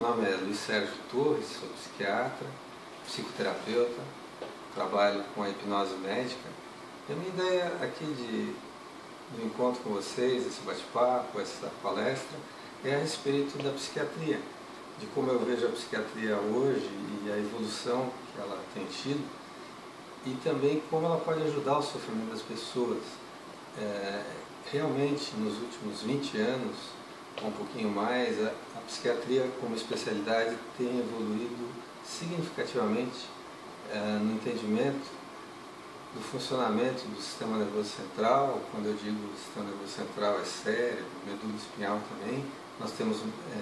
Meu nome é Luiz Sérgio Torres, sou psiquiatra, psicoterapeuta, trabalho com a hipnose médica. E a minha ideia aqui do encontro com vocês, esse bate-papo, essa palestra, é a respeito da psiquiatria, de como eu vejo a psiquiatria hoje e a evolução que ela tem tido, e também como ela pode ajudar o sofrimento das pessoas. Realmente, nos últimos 20 anos, um pouquinho mais, a psiquiatria como especialidade tem evoluído significativamente no entendimento do funcionamento do sistema nervoso central. Quando eu digo sistema nervoso central, é cérebro, medula espinhal também. Nós temos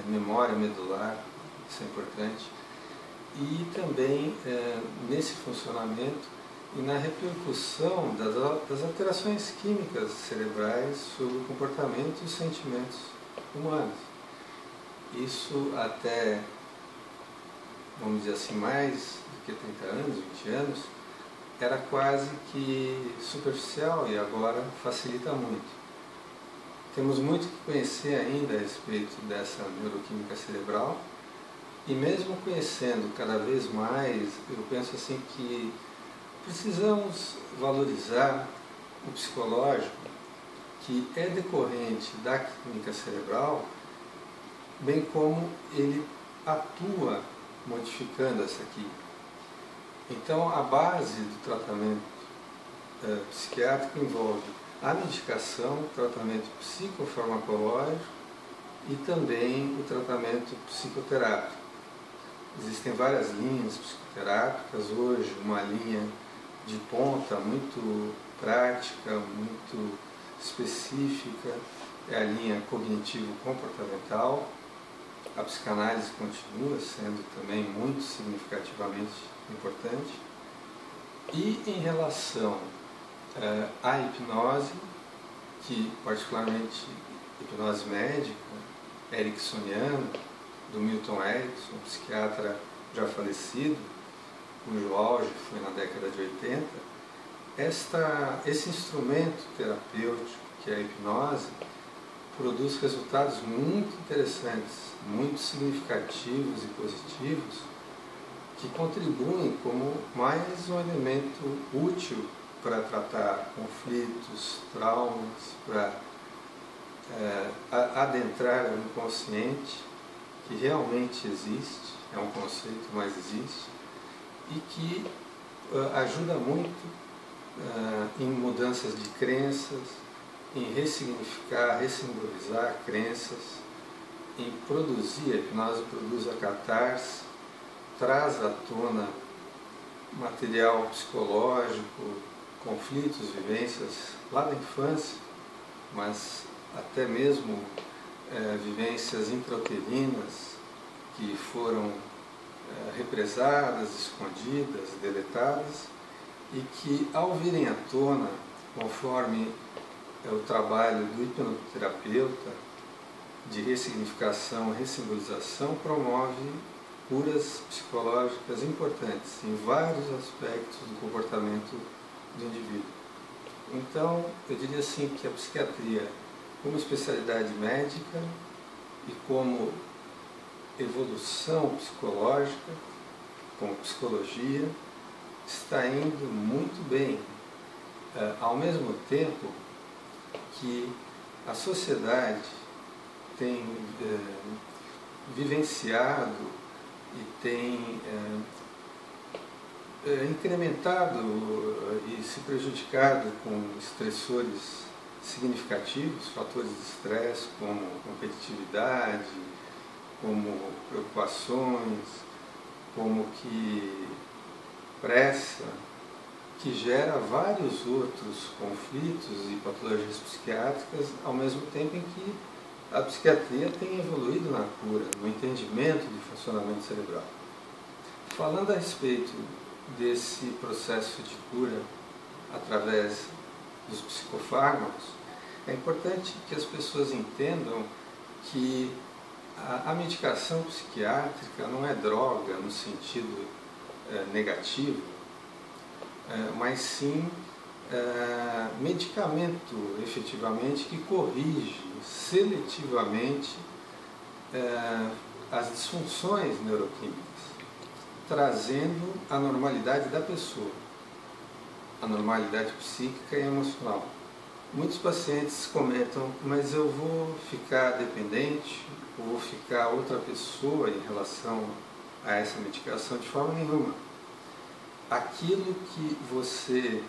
memória medular, isso é importante. E também nesse funcionamento e na repercussão das alterações químicas cerebrais sobre o comportamento e os sentimentos humanos. Isso até, vamos dizer assim, mais do que 30 anos, 20 anos, era quase que superficial e agora facilita muito. Temos muito que conhecer ainda a respeito dessa neuroquímica cerebral, e mesmo conhecendo cada vez mais, eu penso assim que precisamos valorizar o psicológico, que é decorrente da química cerebral, bem como ele atua modificando essa química. Então, a base do tratamento psiquiátrico envolve a medicação, o tratamento psicofarmacológico e também o tratamento psicoterápico. Existem várias linhas psicoterápicas hoje, uma linha de ponta muito prática, muito específica, é a linha cognitivo-comportamental. A psicanálise continua sendo também muito significativamente importante. E em relação à hipnose, que particularmente hipnose médica, ericksoniana, do Milton Erickson, um psiquiatra já falecido, cujo auge foi na década de 80, esse instrumento terapêutico, que é a hipnose, produz resultados muito interessantes, muito significativos e positivos, que contribuem como mais um elemento útil para tratar conflitos, traumas, para adentrar o inconsciente, que realmente existe, é um conceito, mas existe, e que ajuda muito em mudanças de crenças, em ressignificar, ressimbolizar crenças, em produzir, a hipnose produz a catarse, traz à tona material psicológico, conflitos, vivências lá da infância, mas até mesmo vivências intrauterinas que foram represadas, escondidas, deletadas, e que, ao virem à tona, conforme o trabalho do hipnoterapeuta de ressignificação, ressimbolização, promove curas psicológicas importantes em vários aspectos do comportamento do indivíduo. Então, eu diria assim que a psiquiatria, como especialidade médica e como evolução psicológica, como psicologia, está indo muito bem, ao mesmo tempo que a sociedade tem vivenciado e tem incrementado e se prejudicado com estressores significativos, fatores de estresse como competitividade, como preocupações, como que pressa, que gera vários outros conflitos e patologias psiquiátricas, ao mesmo tempo em que a psiquiatria tem evoluído na cura, no entendimento do funcionamento cerebral. Falando a respeito desse processo de cura através dos psicofármacos, é importante que as pessoas entendam que a medicação psiquiátrica não é droga no sentido negativo, mas sim medicamento, efetivamente, que corrige seletivamente as disfunções neuroquímicas, trazendo a normalidade da pessoa, a normalidade psíquica e emocional. Muitos pacientes comentam, mas eu vou ficar dependente, ou vou ficar outra pessoa em relação a essa medicação? De forma nenhuma. Aquilo que você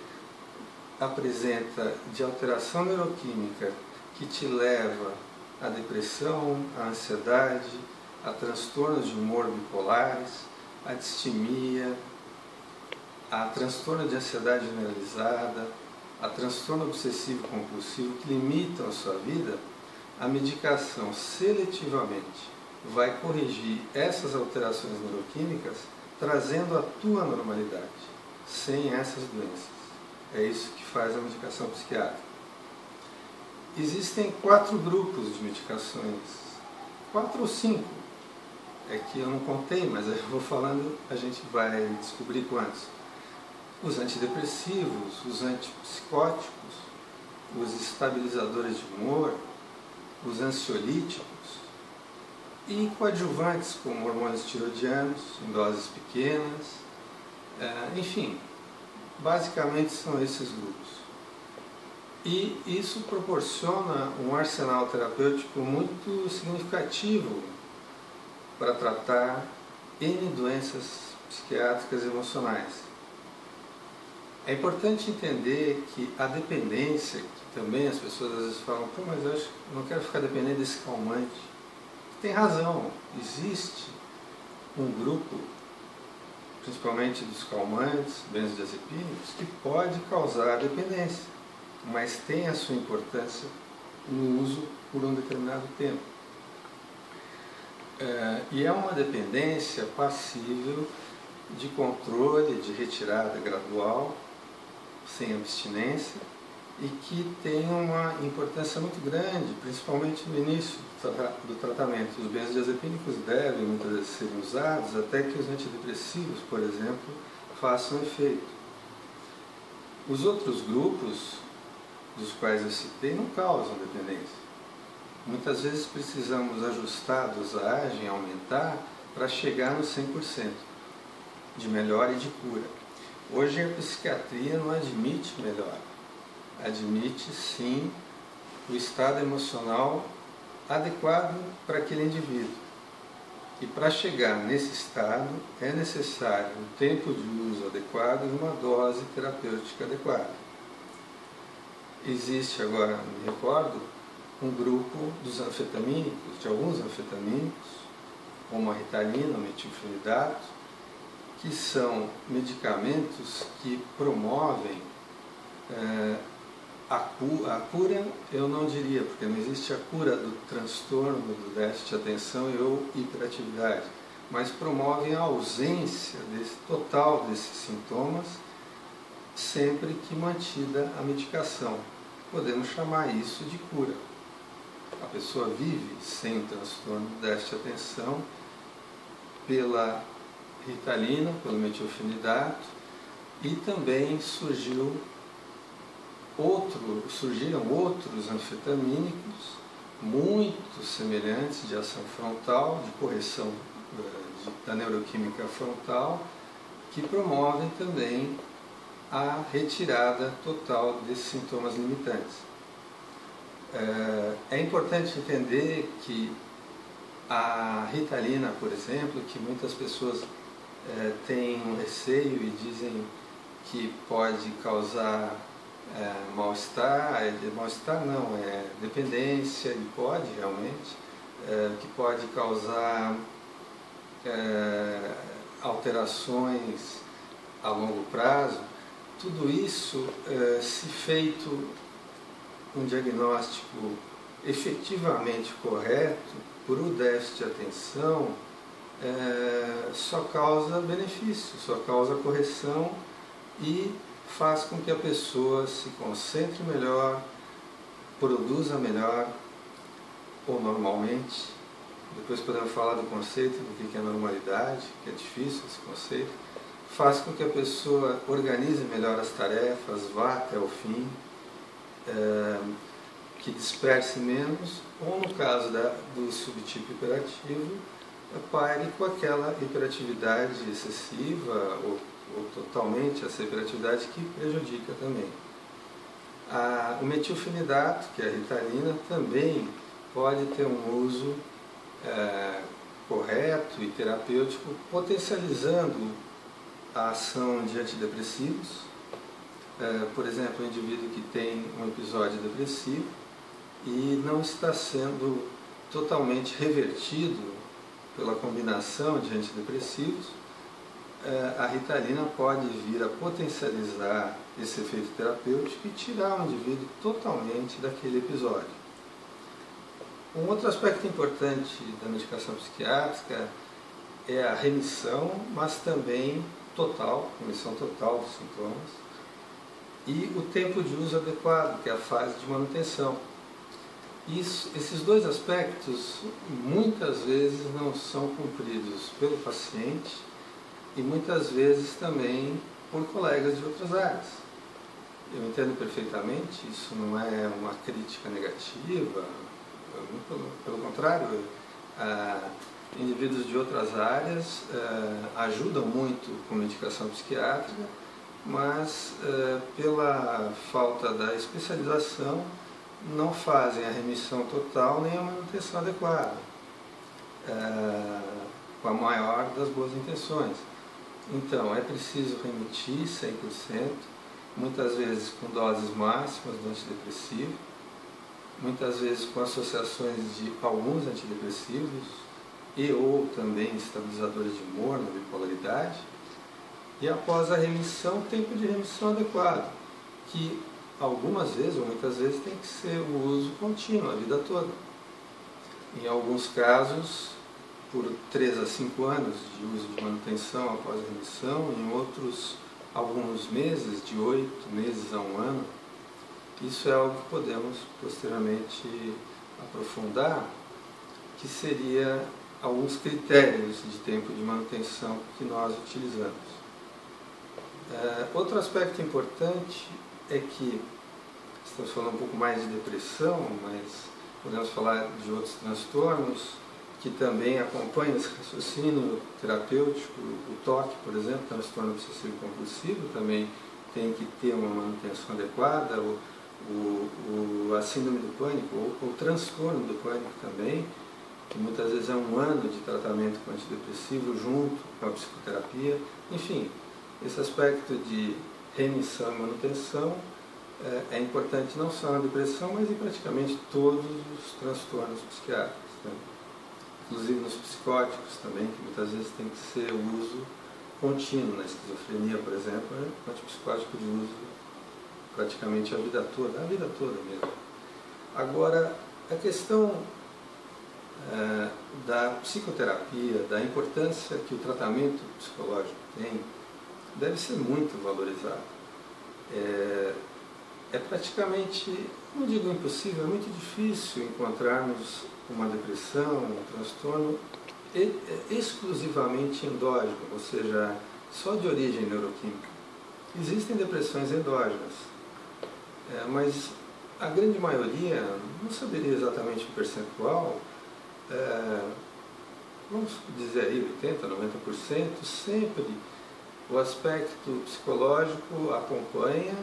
apresenta de alteração neuroquímica que te leva à depressão, à ansiedade, a transtornos de humor bipolares, a distimia, a transtorno de ansiedade generalizada, a transtorno obsessivo compulsivo que limitam a sua vida, a medicação seletivamente vai corrigir essas alterações neuroquímicas, trazendo a tua normalidade, sem essas doenças. É isso que faz a medicação psiquiátrica. Existem 4 grupos de medicações, 4 ou 5, é que eu não contei, mas eu vou falando, a gente vai descobrir quantos. Os antidepressivos, os antipsicóticos, os estabilizadores de humor, os ansiolíticos e coadjuvantes como hormônios tiroidianos em doses pequenas, enfim, basicamente são esses grupos. E isso proporciona um arsenal terapêutico muito significativo para tratar N doenças psiquiátricas e emocionais. É importante entender que a dependência, que também as pessoas às vezes falam, pô, mas eu não quero ficar dependente desse calmante. Tem razão, existe um grupo, principalmente dos calmantes, benzodiazepínicos, que pode causar dependência, mas tem a sua importância no uso por um determinado tempo. E é uma dependência passível de controle, de retirada gradual, sem abstinência, e que tem uma importância muito grande, principalmente no início do tratamento. Os benzodiazepínicos devem muitas vezes serem usados até que os antidepressivos, por exemplo, façam efeito. Os outros grupos, dos quais eu citei, não causam dependência. Muitas vezes precisamos ajustar a dosagem, aumentar, para chegar no 100% de melhora e de cura. Hoje a psiquiatria não admite melhora, admite sim o estado emocional adequado para aquele indivíduo. E para chegar nesse estado é necessário um tempo de uso adequado e uma dose terapêutica adequada. Existe agora, me recordo, um grupo dos anfetamínicos, de alguns anfetamínicos, como a Ritalina, o metilfenidato, que são medicamentos que promovem a cura, eu não diria, porque não existe a cura do transtorno do déficit de atenção ou hiperatividade, mas promovem a ausência total desses sintomas, sempre que mantida a medicação. Podemos chamar isso de cura. A pessoa vive sem o transtorno do déficit de atenção pela Ritalina, pelo metilfenidato, e também surgiram outros anfetamínicos muito semelhantes, de ação frontal, de correção da neuroquímica frontal, que promovem também a retirada total desses sintomas limitantes. É importante entender que a Ritalina, por exemplo, que muitas pessoas têm um receio e dizem que pode causar mal-estar, mal-estar não, é dependência, e pode realmente, que pode causar alterações a longo prazo. Tudo isso, se feito um diagnóstico efetivamente correto por o déficit de atenção, só causa benefício, só causa correção e faz com que a pessoa se concentre melhor, produza melhor, ou normalmente. Depois podemos falar do conceito do que é normalidade, que é difícil esse conceito. Faz com que a pessoa organize melhor as tarefas, vá até o fim, que disperse menos, ou no caso do subtipo hiperativo, pare com aquela hiperatividade excessiva ou totalmente essa hiperatividade que prejudica também. O metilfenidato, que é a Ritalina, também pode ter um uso correto e terapêutico, potencializando a ação de antidepressivos. Por exemplo, um indivíduo que tem um episódio depressivo e não está sendo totalmente revertido pela combinação de antidepressivos, a Ritalina pode vir a potencializar esse efeito terapêutico e tirar o indivíduo totalmente daquele episódio. Um outro aspecto importante da medicação psiquiátrica é a remissão, mas também remissão total dos sintomas, e o tempo de uso adequado, que é a fase de manutenção. Esses dois aspectos muitas vezes não são cumpridos pelo paciente e muitas vezes também por colegas de outras áreas. Eu entendo perfeitamente, isso não é uma crítica negativa, pelo contrário, indivíduos de outras áreas ajudam muito com medicação psiquiátrica, mas pela falta da especialização não fazem a remissão total nem a manutenção adequada, com a maior das boas intenções. Então, é preciso remitir 100%, muitas vezes com doses máximas do antidepressivo, muitas vezes com associações de alguns antidepressivos ou também estabilizadores de humor na bipolaridade, e após a remissão, tempo de remissão adequado, que algumas vezes ou muitas vezes tem que ser o uso contínuo, a vida toda. Em alguns casos, por 3 a 5 anos de uso de manutenção após a remissão, em outros, alguns meses, de 8 meses a 1 ano. Isso é algo que podemos posteriormente aprofundar, que seria alguns critérios de tempo de manutenção que nós utilizamos. Outro aspecto importante é que estamos falando um pouco mais de depressão, mas podemos falar de outros transtornos que também acompanham esse raciocínio terapêutico. O TOC, por exemplo, transtorno obsessivo compulsivo, também tem que ter uma manutenção adequada. A síndrome do pânico, ou o transtorno do pânico também, que muitas vezes é 1 ano de tratamento com antidepressivo junto com a psicoterapia. Enfim, esse aspecto de remissão e manutenção é importante não só na depressão, mas em praticamente todos os transtornos psiquiátricos, né? Inclusive nos psicóticos também, que muitas vezes tem que ser o uso contínuo. Na esquizofrenia, por exemplo, é um antipsicótico de uso praticamente a vida toda mesmo. Agora, a questão da psicoterapia, da importância que o tratamento psicológico tem, deve ser muito valorizado. É praticamente, não digo impossível, é muito difícil encontrarmos uma depressão, um transtorno exclusivamente endógeno, ou seja, só de origem neuroquímica. Existem depressões endógenas, mas a grande maioria, não saberia exatamente o percentual, vamos dizer aí 80%, 90%, sempre o aspecto psicológico acompanha,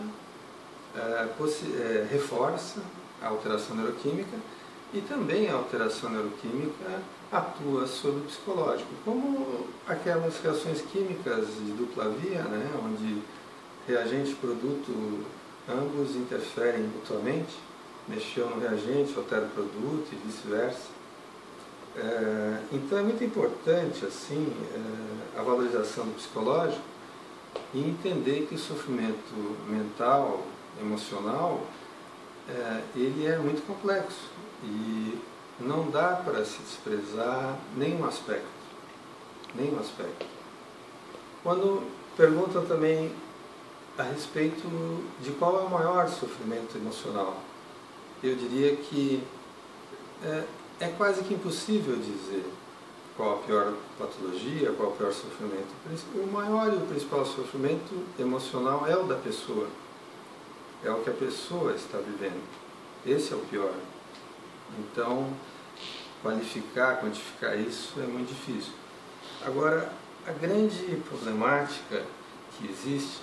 reforça a alteração neuroquímica, e também a alteração neuroquímica atua sobre o psicológico, como aquelas reações químicas de dupla via, né, onde reagente e produto ambos interferem mutuamente, mexeu no reagente, altera o produto e vice-versa. Então é muito importante assim, a valorização do psicológico e entender que o sofrimento mental, emocional, ele é muito complexo e não dá para se desprezar nenhum aspecto. Quando perguntam também a respeito de qual é o maior sofrimento emocional, eu diria que é quase que impossível dizer qual a pior patologia, qual o pior sofrimento. O maior e o principal sofrimento emocional é o da pessoa, é o que a pessoa está vivendo. Esse é o pior. Então, qualificar, quantificar isso é muito difícil. Agora, a grande problemática que existe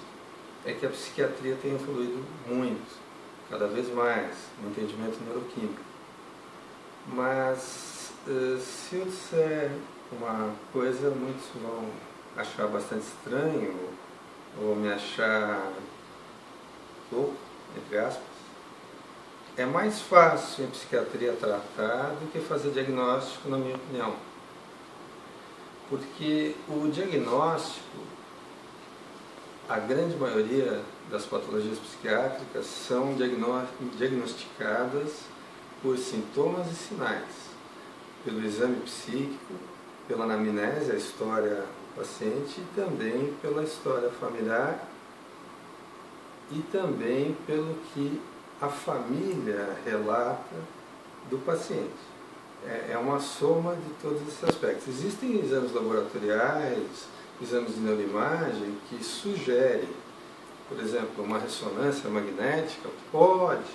é que a psiquiatria tem evoluído muito, cada vez mais, no entendimento neuroquímico. Mas, se eu disser uma coisa, muitos vão achar bastante estranho, ou me achar louco, entre aspas. É mais fácil em psiquiatria tratar do que fazer diagnóstico, na minha opinião. Porque o diagnóstico, a grande maioria das patologias psiquiátricas são diagnosticadas por sintomas e sinais, pelo exame psíquico, pela anamnese, a história do paciente, e também pela história familiar e também pelo que a família relata do paciente. É uma soma de todos esses aspectos. Existem exames laboratoriais, exames de neuroimagem que sugerem, por exemplo, uma ressonância magnética pode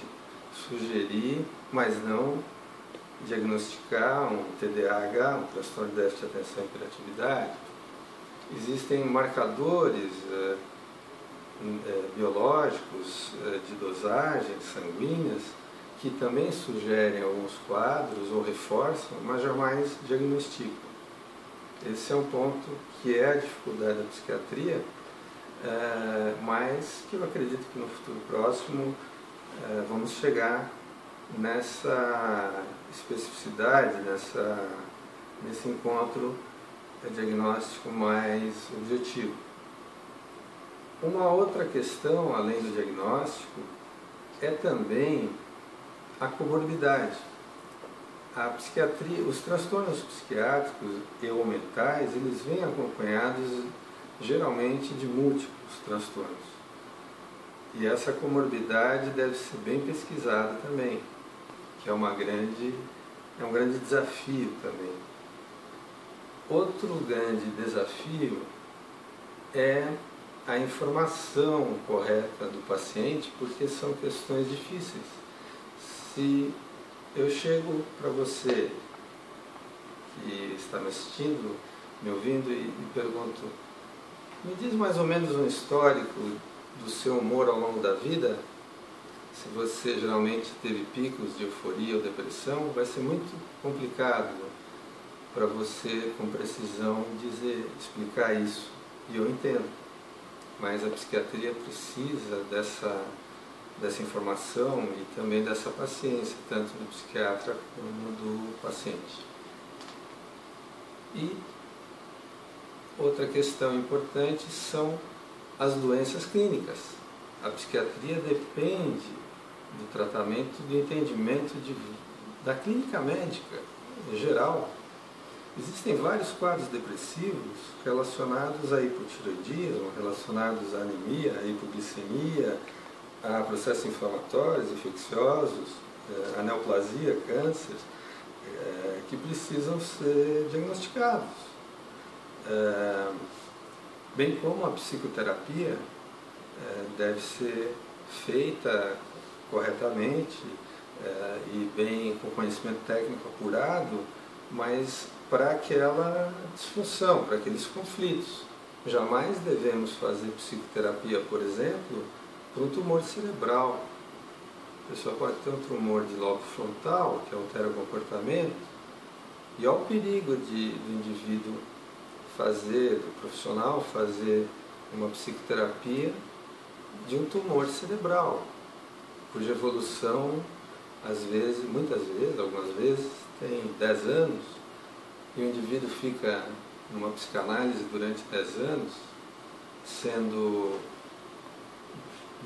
sugerir, mas não diagnosticar um TDAH, um transtorno de déficit de atenção e hiperatividade. Existem marcadores biológicos de dosagens sanguíneas que também sugerem alguns quadros ou reforçam, mas jamais diagnosticam. Esse é um ponto que é a dificuldade da psiquiatria, mas que eu acredito que no futuro próximo vamos chegar nessa especificidade, nesse encontro diagnóstico mais objetivo. Uma outra questão, além do diagnóstico, é também a comorbidade. A psiquiatria, os transtornos psiquiátricos ou mentais, eles vêm acompanhados geralmente de múltiplos transtornos. E essa comorbidade deve ser bem pesquisada também, que é um grande desafio também. Outro grande desafio é a informação correta do paciente, porque são questões difíceis. Se eu chego para você que está me assistindo, me ouvindo e pergunto, me diz mais ou menos um histórico do seu humor ao longo da vida, se você geralmente teve picos de euforia ou depressão, vai ser muito complicado para você com precisão explicar isso. E eu entendo. Mas a psiquiatria precisa dessa informação e também dessa paciência, tanto do psiquiatra como do paciente. E outra questão importante são as doenças clínicas. A psiquiatria depende do tratamento, do entendimento da clínica médica em geral. Existem vários quadros depressivos relacionados a hipotireoidismo, relacionados à anemia, à hipoglicemia, a processos inflamatórios, infecciosos, a neoplasia, câncer, que precisam ser diagnosticados. Bem como a psicoterapia deve ser feita corretamente e bem com conhecimento técnico apurado, mas para aquela disfunção, para aqueles conflitos. Jamais devemos fazer psicoterapia, por exemplo, para um tumor cerebral. A pessoa pode ter um tumor de lobo frontal, que altera o comportamento, e há o perigo do indivíduo do profissional fazer uma psicoterapia de um tumor cerebral, cuja evolução, algumas vezes, tem 10 anos, e o indivíduo fica numa psicanálise durante 10 anos, sendo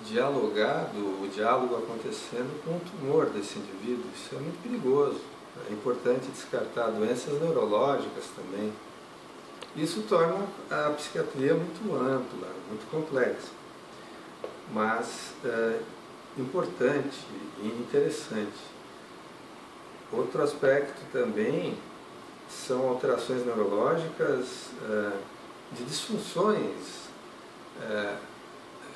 dialogado, o diálogo acontecendo com o tumor desse indivíduo. Isso é muito perigoso. É importante descartar doenças neurológicas também. Isso torna a psiquiatria muito ampla, muito complexa, mas importante e interessante. Outro aspecto também são alterações neurológicas de disfunções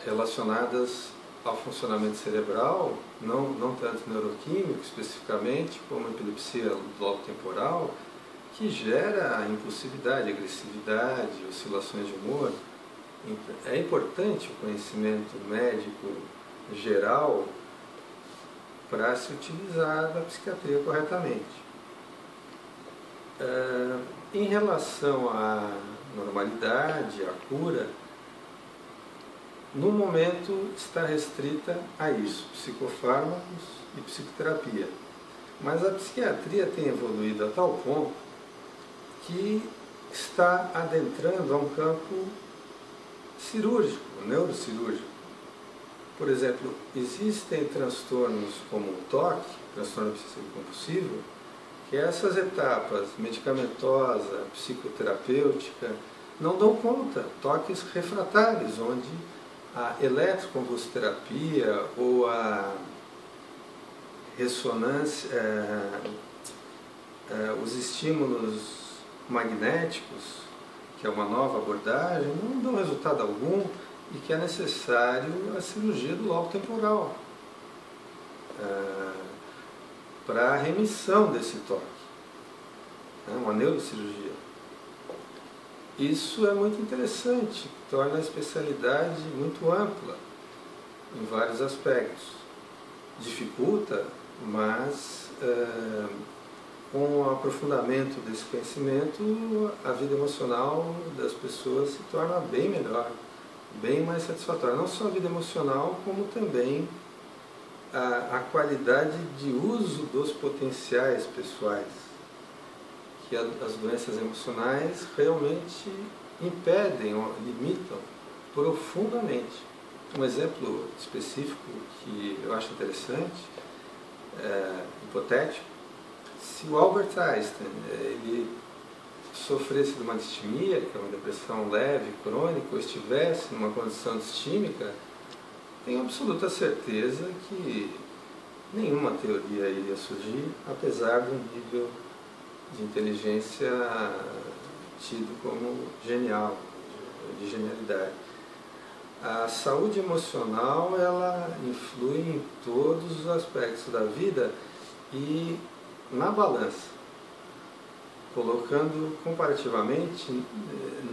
relacionadas ao funcionamento cerebral, não tanto neuroquímico especificamente, como a epilepsia do lobo temporal, que gera impulsividade, agressividade, oscilações de humor. É importante o conhecimento médico geral para se utilizar da psiquiatria corretamente. Em relação à normalidade, à cura, no momento está restrita a isso, psicofármacos e psicoterapia. Mas a psiquiatria tem evoluído a tal ponto que está adentrando a um campo cirúrgico, neurocirúrgico. Por exemplo, existem transtornos como o TOC, transtorno obsessivo compulsivo, que essas etapas, medicamentosa, psicoterapêutica, não dão conta, toques refratários, onde a eletroconvulsoterapia ou a ressonância, os estímulos magnéticos, que é uma nova abordagem, não dão resultado algum e que é necessário a cirurgia do lobo temporal para a remissão desse toque, uma neurocirurgia. Isso é muito interessante, torna a especialidade muito ampla em vários aspectos. Dificulta, mas com o aprofundamento desse conhecimento, a vida emocional das pessoas se torna bem melhor, bem mais satisfatória. Não só a vida emocional, como também a qualidade de uso dos potenciais pessoais, que as doenças emocionais realmente impedem ou limitam profundamente. Um exemplo específico que eu acho interessante, hipotético, se o Albert Einstein ele sofresse de uma distimia, que é uma depressão leve, crônica, ou estivesse numa condição distímica, tenho absoluta certeza que nenhuma teoria iria surgir, apesar do nível de inteligência tido como genial, de genialidade. A saúde emocional, ela influi em todos os aspectos da vida e na balança, colocando comparativamente,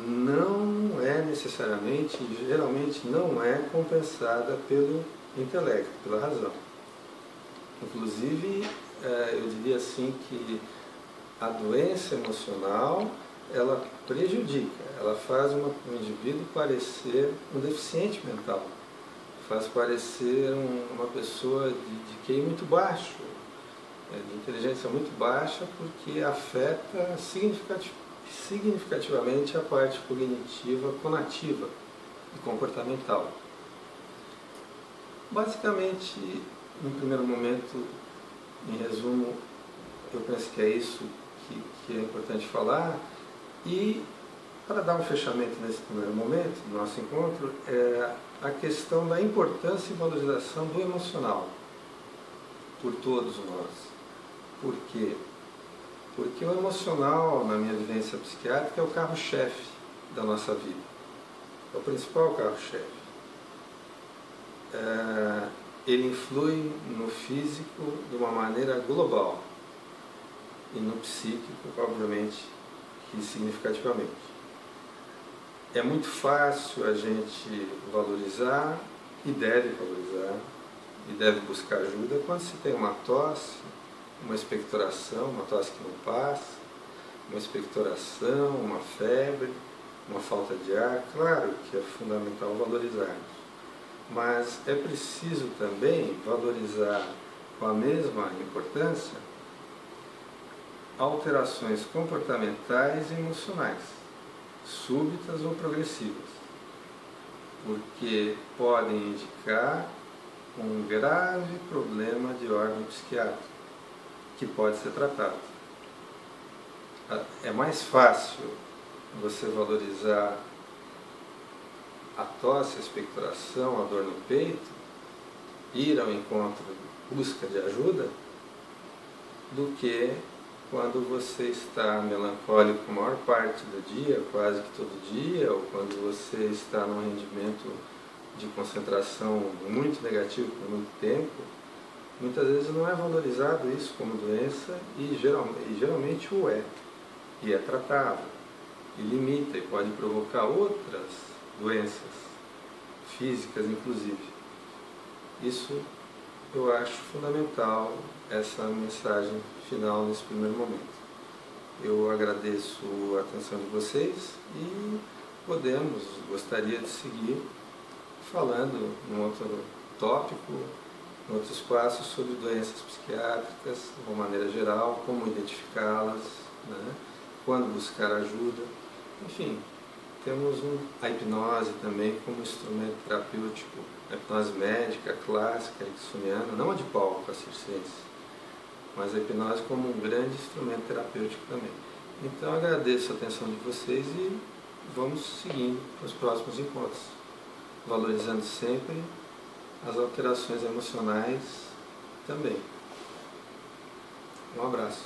não é necessariamente, geralmente não é compensada pelo intelecto, pela razão. Inclusive, eu diria assim que a doença emocional, ela prejudica, ela faz um indivíduo parecer um deficiente mental, faz parecer uma pessoa de QI muito baixo, de inteligência muito baixa, porque afeta significativamente a parte cognitiva, conativa e comportamental. Basicamente, no primeiro momento, em resumo, eu penso que é isso que é importante falar. E, para dar um fechamento nesse primeiro momento do nosso encontro, é a questão da importância e valorização do emocional por todos nós. Por quê? Porque o emocional, na minha vivência psiquiátrica, é o carro-chefe da nossa vida. É o principal carro-chefe. Ele influi no físico de uma maneira global e no psíquico, obviamente, que significativamente. É muito fácil a gente valorizar e deve buscar ajuda quando se tem uma tosse, uma expectoração, uma tosse que não passa, uma expectoração, uma febre, uma falta de ar. Claro que é fundamental valorizarmos, mas é preciso também valorizar com a mesma importância alterações comportamentais e emocionais, súbitas ou progressivas, porque podem indicar um grave problema de ordem psiquiátrica, que pode ser tratado. É mais fácil você valorizar a tosse, a expectoração, a dor no peito, ir ao encontro, busca de ajuda, do que quando você está melancólico a maior parte do dia, quase que todo dia, ou quando você está num rendimento de concentração muito negativo por muito tempo, muitas vezes não é valorizado isso como doença e geralmente o é. E é tratável, e limita e pode provocar outras doenças, físicas inclusive. Isso eu acho fundamental, essa mensagem final nesse primeiro momento. Eu agradeço a atenção de vocês e gostaria de seguir falando num outro tópico, em outro espaço, sobre doenças psiquiátricas, de uma maneira geral, como identificá-las, né? Quando buscar ajuda. Enfim, temos a hipnose também como instrumento terapêutico, a hipnose médica, clássica, ericksoniana, não a de Paulo Cassircense, mas a hipnose como um grande instrumento terapêutico também. Então agradeço a atenção de vocês e vamos seguindo para os próximos encontros, valorizando sempre as alterações emocionais também. Um abraço.